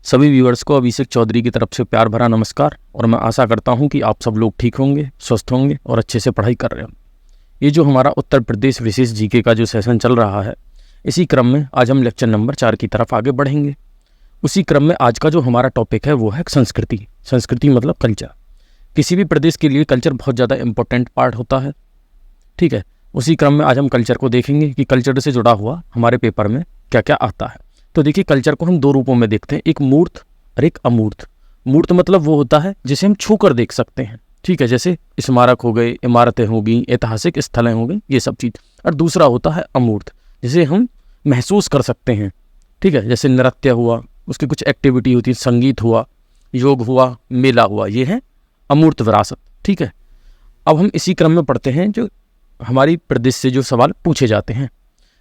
सभी व्यूअर्स को अभिषेक चौधरी की तरफ से प्यार भरा नमस्कार। और मैं आशा करता हूं कि आप सब लोग ठीक होंगे, स्वस्थ होंगे और अच्छे से पढ़ाई कर रहे होंगे। ये जो हमारा उत्तर प्रदेश विशेष जीके का जो सेशन चल रहा है, इसी क्रम में आज हम लेक्चर नंबर 4 की तरफ आगे बढ़ेंगे। उसी क्रम में आज का जो हमारा टॉपिक है वो है संस्कृति। संस्कृति मतलब कल्चर। किसी भी प्रदेश के लिए कल्चर बहुत ज़्यादा इंपॉर्टेंट पार्ट होता है, ठीक है। उसी क्रम में आज हम कल्चर को देखेंगे कि कल्चर से जुड़ा हुआ हमारे पेपर में क्या क्या आता है। तो देखिए, कल्चर को हम दो रूपों में देखते हैं, एक मूर्त और एक अमूर्त। मूर्त मतलब वो होता है जिसे हम छू कर देख सकते हैं, ठीक है, जैसे स्मारक हो गए, इमारतें हो गई, ऐतिहासिक स्थलें हो गई, ये सब चीज़। और दूसरा होता है अमूर्त, जिसे हम महसूस कर सकते हैं, ठीक है, जैसे नृत्य हुआ, उसकी कुछ एक्टिविटी होती है, संगीत हुआ, योग हुआ, मेला हुआ, ये है अमूर्त विरासत, ठीक है। अब हम इसी क्रम में पढ़ते हैं जो हमारी प्रदेश से जो सवाल पूछे जाते हैं।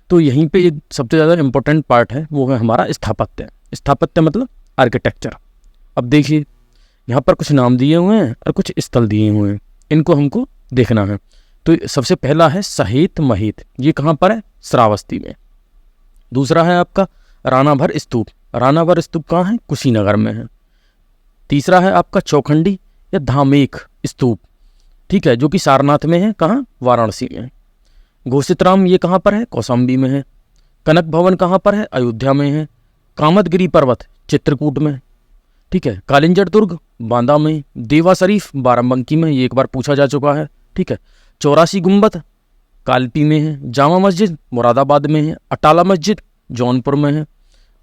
तो यहीं पे एक सबसे ज़्यादा इम्पोर्टेंट पार्ट है, वो है हमारा स्थापत्य। स्थापत्य मतलब आर्किटेक्चर। अब देखिए, यहाँ पर कुछ नाम दिए हुए हैं और कुछ स्थल दिए हुए हैं, इनको हमको देखना है। तो सबसे पहला है सहेत महेत, ये कहाँ पर है? श्रावस्ती में। दूसरा है आपका रानाभर स्तूप। रानाभर स्तूप कहाँ है? कुशीनगर में है। तीसरा है आपका चौखंडी या धामेक स्तूप, ठीक है, जो कि सारनाथ में है। कहाँ? वाराणसी में। घोषित राम ये कहाँ पर है? कौशाम्बी में है। कनक भवन कहाँ पर है? अयोध्या में है। कामदगिरी पर्वत चित्रकूट में, ठीक है। कालिंजर दुर्ग बांदा में। देवा शरीफ बाराबंकी में, ये एक बार पूछा जा चुका है, ठीक है। 84 गुंबद कालपी में है। जामा मस्जिद मुरादाबाद में है। अटाला मस्जिद जौनपुर में है।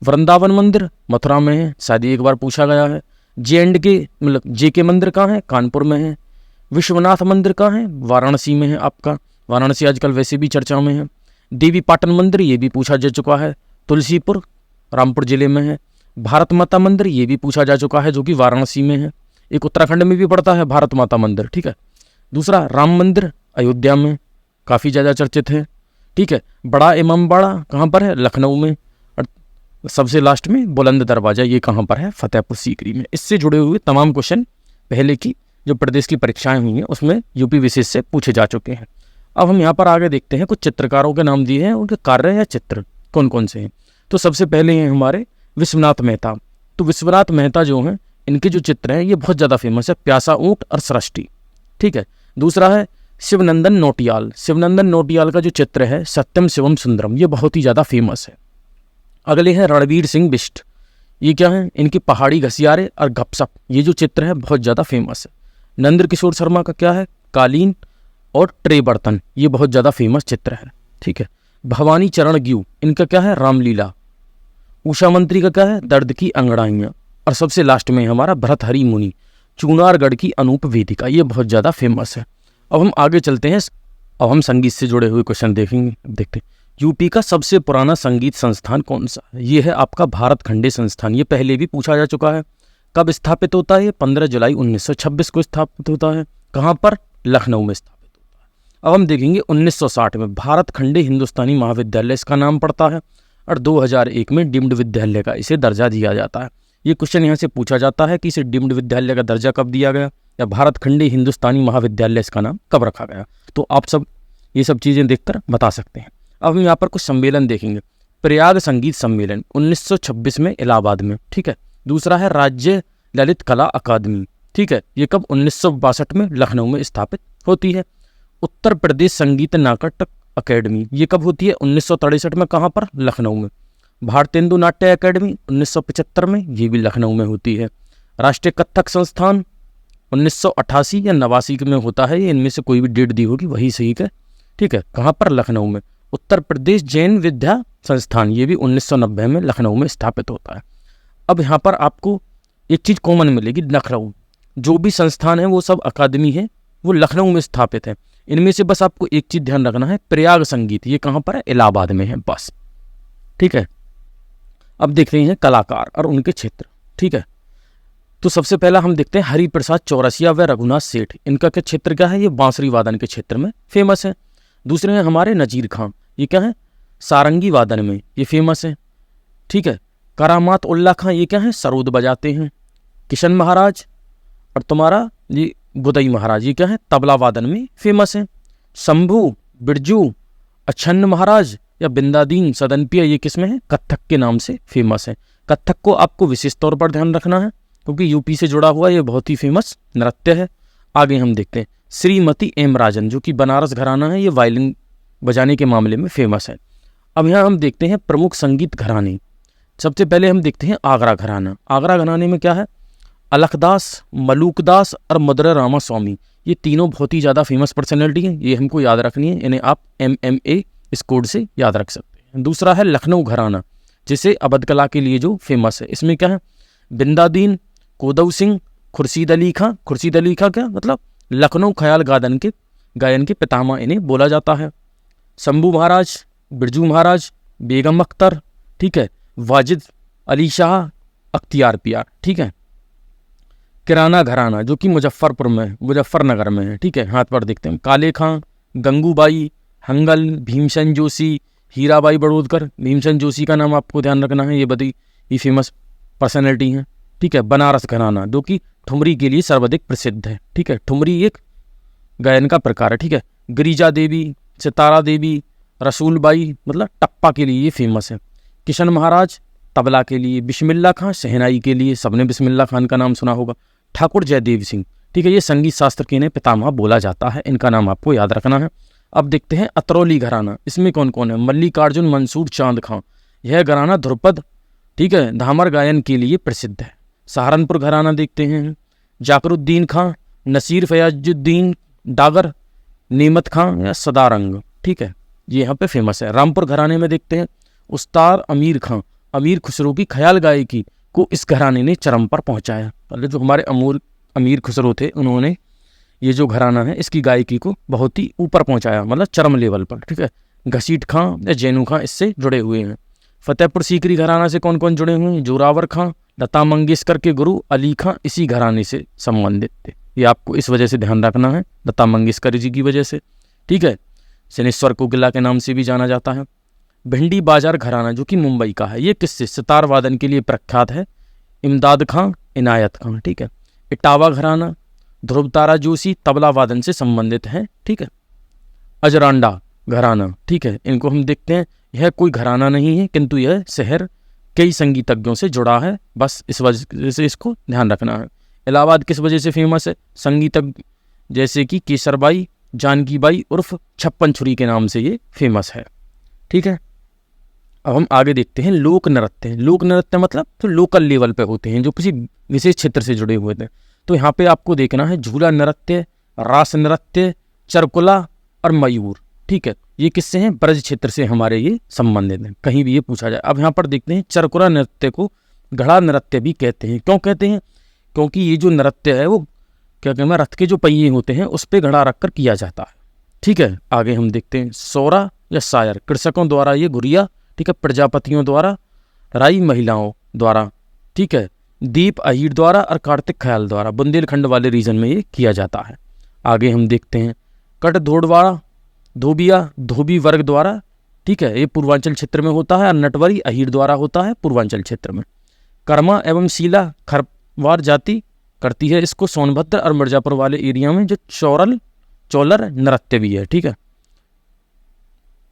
वृंदावन मंदिर मथुरा में है, शायद एक बार पूछा गया है। J&K मतलब JK मंदिर कहाँ है? कानपुर में है। विश्वनाथ मंदिर कहाँ है? वाराणसी में है आपका। वाराणसी आजकल वैसे भी चर्चा में है। देवी पाटन मंदिर, ये भी पूछा जा चुका है, तुलसीपुर रामपुर जिले में है। भारत माता मंदिर, ये भी पूछा जा चुका है, जो कि वाराणसी में है। एक उत्तराखंड में भी पड़ता है भारत माता मंदिर, ठीक है। दूसरा राम मंदिर अयोध्या में, काफ़ी ज़्यादा चर्चित है, ठीक है। बड़ा इमामबाड़ा कहाँ पर है? लखनऊ में। और सबसे लास्ट में बुलंद दरवाज़ा, ये कहाँ पर है? फतेहपुर सीकरी में। इससे जुड़े हुए तमाम क्वेश्चन पहले की जो प्रदेश की परीक्षाएं हुई हैं उसमें यूपी विशेष से पूछे जा चुके हैं। अब हम यहाँ पर आगे देखते हैं, कुछ चित्रकारों के नाम दिए हैं, उनके कार्य या चित्र कौन कौन से हैं। तो सबसे पहले हैं हमारे विश्वनाथ मेहता। तो विश्वनाथ मेहता जो हैं, इनके जो चित्र हैं ये बहुत ज़्यादा फेमस है, प्यासा ऊँट और सृष्टि, ठीक है। दूसरा है शिवनंदन नौटियाल। शिवनंदन नौटियाल का जो चित्र है सत्यम शिवम सुंदरम, ये बहुत ही ज़्यादा फेमस है। अगले हैं रणवीर सिंह बिष्ट। ये क्या है? इनकी पहाड़ी घसियारे और गपसप, ये जो चित्र है बहुत ज़्यादा फेमस है। नंद किशोर शर्मा का क्या है? कालीन और ट्रे बर्तन, ये बहुत ज़्यादा फेमस चित्र है, ठीक है। भवानी चरण ग्यू, इनका क्या है? रामलीला। उषा मंत्री का क्या है? दर्द की अंगड़ाइयाँ। और सबसे लास्ट में हमारा भरतहरि मुनि, चूनारगढ़ की अनूप वेदिका, ये बहुत ज़्यादा फेमस है। अब हम आगे चलते हैं, अब हम संगीत से जुड़े हुए क्वेश्चन देखेंगे। देखते हैं यूपी का सबसे पुराना संगीत संस्थान कौन सा है? ये है आपका भारत खंडे संस्थान। ये पहले भी पूछा जा चुका है। कब स्थापित होता है? 15 जुलाई 1926 को स्थापित होता है। कहाँ पर? लखनऊ में स्थापित होता है। अब हम देखेंगे 1960 में भारत खंडे हिंदुस्तानी महाविद्यालय इसका नाम पड़ता है। और 2001 में डीम्ड विद्यालय का इसे दर्जा दिया जाता है। ये क्वेश्चन यहाँ से पूछा जाता है कि इसे डीम्ड विद्यालय का दर्जा कब दिया गया, या भारत खंडे हिंदुस्तानी महाविद्यालय इसका नाम कब रखा गया। तो आप सब ये सब चीज़ें देखकर बता सकते हैं। अब हम यहाँ पर कुछ सम्मेलन देखेंगे। प्रयाग संगीत सम्मेलन 1926 में इलाहाबाद में, ठीक है। दूसरा है राज्य ललित कला अकादमी, ठीक है, ये कब? 1962 में लखनऊ में स्थापित होती है। उत्तर प्रदेश संगीत नाटक अकेडमी, ये कब होती है? 1963 में। कहाँ पर? लखनऊ में। भारतेंदु नाट्य अकेडमी 1975 में, ये भी लखनऊ में होती है। राष्ट्रीय कथक संस्थान 1988 या 89 में होता है, ये इनमें से कोई भी डेट दी होगी वही सही है, ठीक है। कहाँ पर? लखनऊ में। उत्तर प्रदेश जैन विद्या संस्थान, ये भी 1990 में लखनऊ में स्थापित होता है। अब यहाँ पर आपको एक चीज़ कॉमन मिलेगी, लखनऊ। जो भी संस्थान है वो सब अकादमी है, वो लखनऊ में स्थापित है। इनमें से बस आपको एक चीज़ ध्यान रखना है, प्रयाग संगीत, ये कहाँ पर है? इलाहाबाद में है, बस, ठीक है। अब देखते हैं कलाकार और उनके क्षेत्र, ठीक है। तो सबसे पहला हम देखते हैं हरिप्रसाद चौरसिया व रघुनाथ सेठ। इनका क्या क्षेत्र क्या है? ये बांसुरी वादन के क्षेत्र में फेमस है। दूसरे हैं हमारे नजीर खां, ये क्या है? सारंगी वादन में ये फेमस है, ठीक है। करामात उल्ला खां, ये क्या है? सरोद बजाते हैं। किशन महाराज और तुम्हारा ये गुदई महाराज, ये क्या है? तबला वादन में फेमस है। शंभू बिरजू अच्छन्न महाराज या बिंदादीन सदनपिया, ये किसमें है? कत्थक के नाम से फेमस है। कत्थक को आपको विशेष तौर पर ध्यान रखना है क्योंकि यूपी से जुड़ा हुआ ये बहुत ही फेमस नृत्य है। आगे हम देखते हैं श्रीमती एम राजन, जो कि बनारस घराना है, ये वायलिन बजाने के मामले में फेमस है। अब यहाँ हम देखते हैं प्रमुख संगीत घराने। सबसे पहले हम देखते हैं आगरा घराना। आगरा घराने में क्या है? अलखदास, मलूकदास और मदुरै रामा स्वामी, ये तीनों बहुत ही ज़्यादा फेमस पर्सनैलिटी हैं। ये हमको याद रखनी है, इन्हें आप MMA इस कोड से याद रख सकते हैं। दूसरा है लखनऊ घराना, जिसे अवध कला के लिए जो फेमस है। इसमें क्या है? बिंदादीन, कोदऊ सिंह, खुर्शीद अली खां। खुर्शीद अली खां क्या मतलब? लखनऊ ख्याल गायन के पितामह इन्हें बोला जाता है। शंभू महाराज, बिरजू महाराज, बेगम अख्तर, ठीक है, वाजिद अली शाह, अख्तियार पियार, ठीक है। किराना घराना, जो कि मुजफ्फरनगर में है, ठीक है। हाथ पर देखते हैं काले खां, गंगूबाई, हंगल, भीमसेन जोशी, हीराबाई बड़ोदकर। भीमसेन जोशी का नाम आपको ध्यान रखना है, ये फेमस पर्सनैलिटी हैं, ठीक है। बनारस घराना, जो कि ठुमरी के लिए सर्वाधिक प्रसिद्ध है, ठीक है। ठुमरी एक गायन का प्रकार है, ठीक है। गिरिजा देवी, सितारा देवी, रसूलबाई मतलब टप्पा के लिए ये फेमस है। किशन महाराज तबला के लिए, बिस्मिल्लाह खां शहनाई के लिए, सबने बिस्मिल्लाह खान का नाम सुना होगा। ठाकुर जयदेव सिंह, ठीक है, ये संगीत शास्त्र के इन्हें पितामह बोला जाता है, इनका नाम आपको याद रखना है। अब देखते हैं अतरौली घराना। इसमें कौन कौन है? मल्लिकार्जुन मंसूर चांद खां, यह घराना ध्रुपद, ठीक है, धामर गायन के लिए प्रसिद्ध है। सहारनपुर घराना देखते हैं, जाकरुद्दीन खां, नसीर फयाजुद्दीन डागर, नेमत खां या सदारंग, ठीक है, ये यहाँ पे फेमस है। रामपुर घराने में देखते हैं उस्ताद अमीर खां। अमीर खुसरो की ख्याल गायकी को इस घराने ने चरम पर पहुंचाया। मतलब जो हमारे अमीर खुसरो थे, उन्होंने ये जो घराना है इसकी गायकी को बहुत ही ऊपर पहुंचाया, मतलब चरम लेवल पर, ठीक है। घसीट खां या जैनू खां इससे जुड़े हुए हैं। फतेहपुर सीकरी घराना से कौन कौन जुड़े हुए हैं? जोरावर खां, लता मंगेशकर के गुरु अली खां इसी घराने से संबंधित थे। ये आपको इस वजह से ध्यान रखना है, लता मंगेशकर जी की वजह से, ठीक है। शनेश्वर कोकिला के नाम से भी जाना जाता है। भिंडी बाजार घराना, जो कि मुंबई का है, ये किससे? सितार वादन के लिए प्रख्यात है। इमदाद खां, इनायत खां, ठीक है। इटावा घराना, ध्रुव तारा जोशी तबला वादन से संबंधित है, ठीक है। अजरांडा घराना, ठीक है, इनको हम देखते हैं, यह कोई घराना नहीं है किंतु यह शहर कई संगीतज्ञों से जुड़ा है, बस इस वजह से इसको ध्यान रखना है। इलाहाबाद किस वजह से फेमस है? संगीतज्ञ जैसे कि केसरबाई, जानकीबाई उर्फ छप्पन छुरी के नाम से ये फेमस है, ठीक है। अब हम आगे देखते हैं लोक नृत्य। लोक नृत्य मतलब तो लोकल लेवल पे होते हैं, जो किसी विशेष क्षेत्र से जुड़े हुए थे। तो यहाँ पे आपको देखना है झूला नृत्य, रास नृत्य, चरकुला और मयूर, ठीक है, ये किससे हैं? ब्रज क्षेत्र से हमारे ये संबंधित हैं, कहीं भी ये पूछा जाए। अब यहाँ पर देखते हैं चरकुला नृत्य को घड़ा नृत्य भी कहते हैं। क्यों कहते हैं? क्योंकि ये जो नृत्य है वो क्या कहते हैं, रथ के जो पहिए होते हैं उस पर घड़ा रखकर किया जाता है, ठीक है। आगे हम देखते हैं सौरा या शायर, कृषकों द्वारा ये गुड़िया, ठीक है, प्रजापतियों द्वारा, राई महिलाओं द्वारा, ठीक है, दीप अहीर द्वारा और कार्तिक ख्याल द्वारा बुंदेलखंड वाले रीजन में ये किया जाता है। आगे हम देखते हैं कट धोड़वाड़ा धोबिया धोबी वर्ग द्वारा, ठीक है, ये पूर्वांचल क्षेत्र में होता है, और नटवरी अहीर द्वारा होता है पूर्वांचल क्षेत्र में। कर्मा एवं शीला खरवार जाति करती है इसको सोनभद्र और मिर्जापुर वाले एरिया में, जो चौलर नृत्य भी है, ठीक है।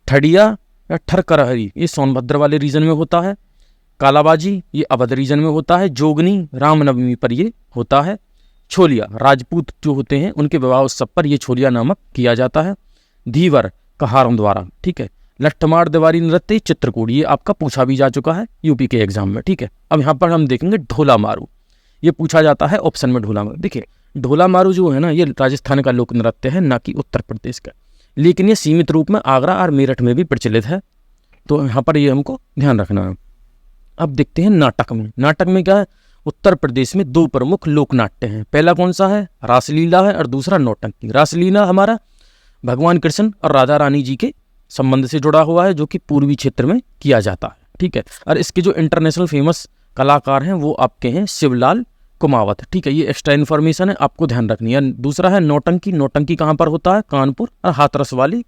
ठडिया या ठरकरहरी ये सोनभद्र वाले रीजन में होता है। कालाबाजी ये अवध रीजन में होता है। जोगनी रामनवमी पर ये होता है। छोलिया राजपूत जो होते हैं उनके विवाह उत्सव पर ये छोलिया नामक किया जाता है। धीवर कहारों द्वारा, ठीक है। लट्ठमार दीवारी नृत्य चित्रकूट, ये आपका पूछा भी जा चुका है यूपी के एग्जाम में, ठीक है। अब यहाँ पर हम देखेंगे ढोला मारू, ये पूछा जाता है ऑप्शन में ढोला मारू। देखिए ढोला मारू जो है ना, ये राजस्थान का लोक नृत्य है, ना कि उत्तर प्रदेश का, लेकिन ये सीमित रूप में आगरा और मेरठ में भी प्रचलित है, तो यहाँ पर ये हमको ध्यान रखना है। अब देखते हैं नाटक में। नाटक में क्या है? उत्तर प्रदेश में दो प्रमुख लोक नाट्य हैं। पहला कौन सा है? रासलीला है, और दूसरा नौटंकी। रासलीला हमारा भगवान कृष्ण और राधा रानी जी के संबंध से जुड़ा हुआ है, जो कि पूर्वी क्षेत्र में किया जाता है, ठीक है। और इसके जो इंटरनेशनल फेमस कलाकार हैं वो आपके हैं शिवलाल कुमावत, ठीक है। ये एक्स्ट्रा इन्फॉर्मेशन है, आपको ध्यान रखनी है। दूसरा है नौटंकी। नौटंकी कहाँ पर होता है? कानपुर और हाथरस वाली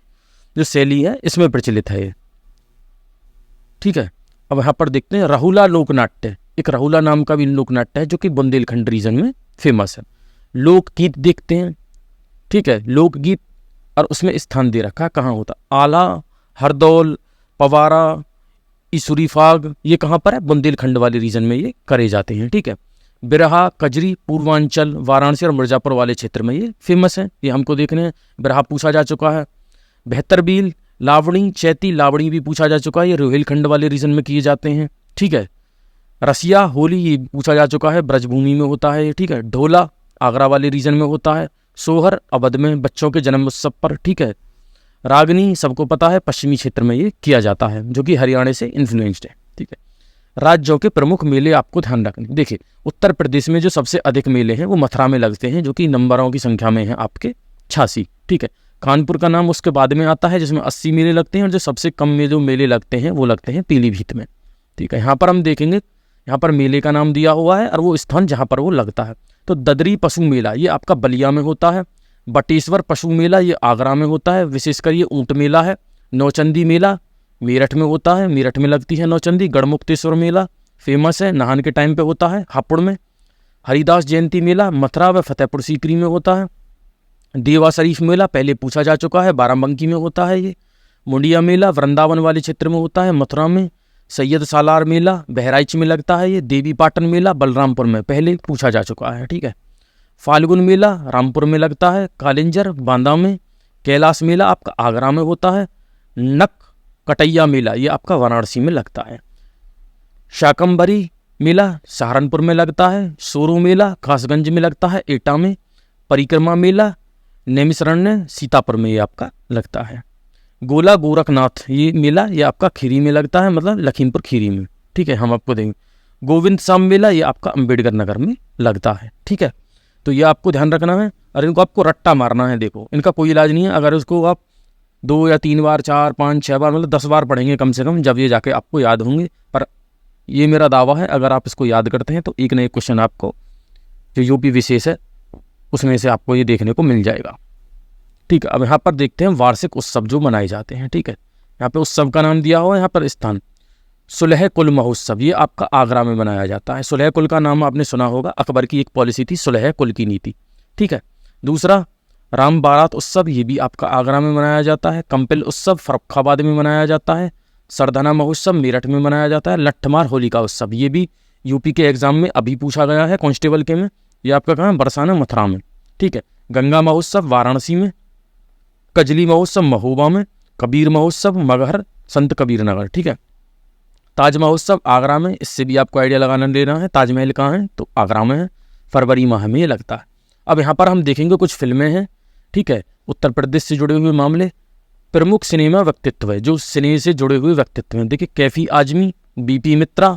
जो शैली है इसमें प्रचलित है ये, ठीक है। अब यहाँ पर देखते हैं राहुला लोकनाट्य। एक राहुला नाम का भी लोकनाट्य है जो कि बुंदेलखंड रीजन में फेमस है। लोकगीत देखते हैं, ठीक है। लोकगीत और उसमें स्थान दे रखा कहाँ होता? आला, हरदौल, पवारा, इसुरी फाग, ये कहाँ पर है? बुंदेलखंड वाले रीजन में ये करे जाते हैं। ठीक है। बिरहा, कजरी पूर्वांचल, वाराणसी और मिर्जापुर वाले क्षेत्र में ये फेमस है, ये हमको देखने हैं। बिरहा पूछा जा चुका है। बेहतरबील, लावणी, चैती, लावणी भी पूछा जा चुका है, ये रोहिलखंड वाले रीजन में किए जाते हैं। ठीक है। रसिया, होली, ये पूछा जा चुका है, ब्रजभूमि में होता है ये। ठीक है। ढोला, आगरा वाले रीजन में होता है। सोहर, अवध में बच्चों के जन्म उत्सव पर। ठीक है। रागनी, सबको पता है, पश्चिमी क्षेत्र में ये किया जाता है, जो कि हरियाणा से इन्फ्लुएंस्ड है। ठीक है। राज्यों के प्रमुख मेले आपको ध्यान रखने। देखिए, उत्तर प्रदेश में जो सबसे अधिक मेले हैं वो मथुरा में लगते हैं, जो कि नंबरों की संख्या में है आपके 86। ठीक है। कानपुर का नाम उसके बाद में आता है, जिसमें 80 मेले लगते हैं, और जो सबसे कम में जो मेले लगते हैं वो लगते हैं पीलीभीत में। ठीक है। यहाँ पर हम देखेंगे, यहाँ पर मेले का नाम दिया हुआ है और वो स्थान जहाँ पर वो लगता है। तो ददरी पशु मेला ये आपका बलिया में होता है। बटेश्वर पशु मेला ये आगरा में होता है, विशेषकर ये ऊँट मेला है। नौचंदी मेला मेरठ में होता है, मेरठ में लगती है नौचंदी। गढ़मुक्तेश्वर मेला फेमस है, नहान के टाइम पे होता है, हापुड़ में। हरिदास जयंती मेला मथुरा व फतेहपुर सीकरी में होता है। देवा शरीफ मेला पहले पूछा जा चुका है, बाराबंकी में होता है ये। मुंडिया मेला वृंदावन वाले क्षेत्र में होता है, मथुरा में। सैयद सालार मेला बहराइच में लगता है ये। देवी पाटन मेला बलरामपुर में पहले पूछा जा चुका है। ठीक है। फाल्गुन मेला रामपुर में लगता है। कालिंजर बांदा में। कैलाश मेला आपका आगरा में होता है। नक कटैया मेला ये आपका वाराणसी में लगता है। शाकंभरी मेला सहारनपुर में लगता है। सोरू मेला कासगंज में लगता है, एटा में। परिक्रमा मेला नैमिषारण्य सीतापुर में ये आपका लगता है। गोला गोरखनाथ ये मेला ये आपका खीरी में लगता है, मतलब लखीमपुर खीरी में। ठीक है। हम आपको देंगे। गोविंद साम मेला ये आपका अम्बेडकर नगर में लगता है। ठीक है। तो ये आपको ध्यान रखना है, और इनको आपको रट्टा मारना है। देखो, इनका कोई इलाज नहीं है, अगर उसको आप 2 या 3 बार, 4, 5, 6 बार, मतलब 10 बार पढ़ेंगे कम से कम, जब ये जाके आपको याद होंगे। पर ये मेरा दावा है, अगर आप इसको याद करते हैं तो एक न एक क्वेश्चन आपको जो यूपी विशेष है उसमें से आपको ये देखने को मिल जाएगा। ठीक है। अब यहाँ पर देखते हैं वार्षिक उत्सव जो मनाए जाते हैं। ठीक है। यहाँ पे उत्सव का नाम दिया हुआ है, यहाँ पर स्थान सुलह कुल महोत्सव ये आपका आगरा में मनाया जाता है। सुलह कुल का नाम आपने सुना होगा, अकबर की एक पॉलिसी थी सुलह कुल की नीति। ठीक है। दूसरा राम बारात उत्सव ये भी आपका आगरा में मनाया जाता है। कंपिल उत्सव फर्रुखाबाद में मनाया जाता है। सरदाना महोत्सव मेरठ में मनाया जाता है। लट्ठमार होलिका उत्सव ये भी यूपी के एग्जाम में अभी पूछा गया है, कांस्टेबल के में। ये आपका कहाँ? बरसाना मथुरा में। ठीक है। गंगा महोत्सव वाराणसी में। कजली महोत्सव महोबा में। कबीर महोत्सव मगहर संत कबीर नगर। ठीक है। ताज महोत्सव आगरा में, इससे भी आपको आइडिया लगाना लेना है ताजमहल कहाँ है, तो आगरा में है, फरवरी माह में ये लगता है। अब यहाँ पर हम देखेंगे कुछ फिल्में हैं। ठीक है। उत्तर प्रदेश से जुड़े हुए मामले, प्रमुख सिनेमा व्यक्तित्व है जो सिने से जुड़े हुए व्यक्तित्व हैं। देखिए, कैफी आजमी, बीपी मित्रा,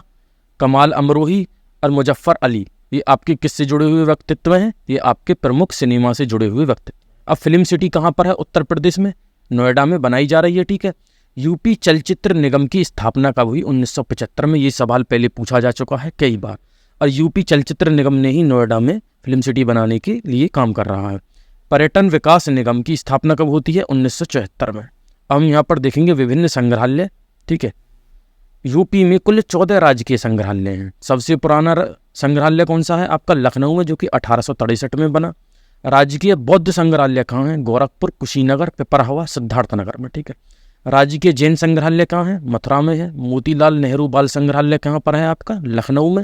कमाल अमरोही और मुजफ्फर अली ये आपके किससे जुड़े हुए व्यक्तित्व हैं? ये आपके प्रमुख सिनेमा से जुड़े हुए व्यक्तित्व। अब फिल्म सिटी कहाँ पर है? उत्तर प्रदेश में नोएडा में बनाई जा रही है। ठीक है। यूपी चलचित्र निगम की स्थापना कब हुई? 1975 में। ये सवाल पहले पूछा जा चुका है कई बार, और यूपी चलचित्र निगम ने ही नोएडा में फिल्म सिटी बनाने के लिए काम कर रहा है। पर्यटन विकास निगम की स्थापना कब होती है? 1974 में। हम यहाँ पर देखेंगे विभिन्न संग्रहालय। ठीक है। यूपी में कुल 14 राजकीय संग्रहालय हैं। सबसे पुराना संग्रहालय कौन सा है? आपका लखनऊ में, जो कि 1863 में बना। राजकीय बौद्ध संग्रहालय कहाँ है? गोरखपुर, कुशीनगर, पिपरहवा, सिद्धार्थनगर में। ठीक है। राजकीय जैन संग्रहालय कहाँ है? मथुरा में है। मोतीलाल नेहरू बाल संग्रहालय कहाँ पर है? आपका लखनऊ में।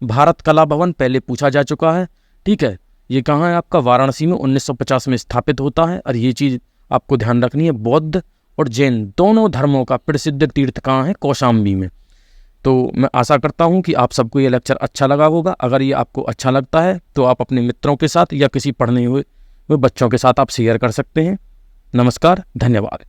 भारत कला भवन पहले पूछा जा चुका है। ठीक है। ये कहाँ है? आपका वाराणसी में 1950 में स्थापित होता है। और ये चीज़ आपको ध्यान रखनी है, बौद्ध और जैन दोनों धर्मों का प्रसिद्ध तीर्थ कहाँ है? कौशाम्बी में। तो मैं आशा करता हूँ कि आप सबको ये लेक्चर अच्छा लगा होगा। अगर ये आपको अच्छा लगता है तो आप अपने मित्रों के साथ या किसी पढ़ने हुए बच्चों के साथ आप शेयर कर सकते हैं। नमस्कार, धन्यवाद।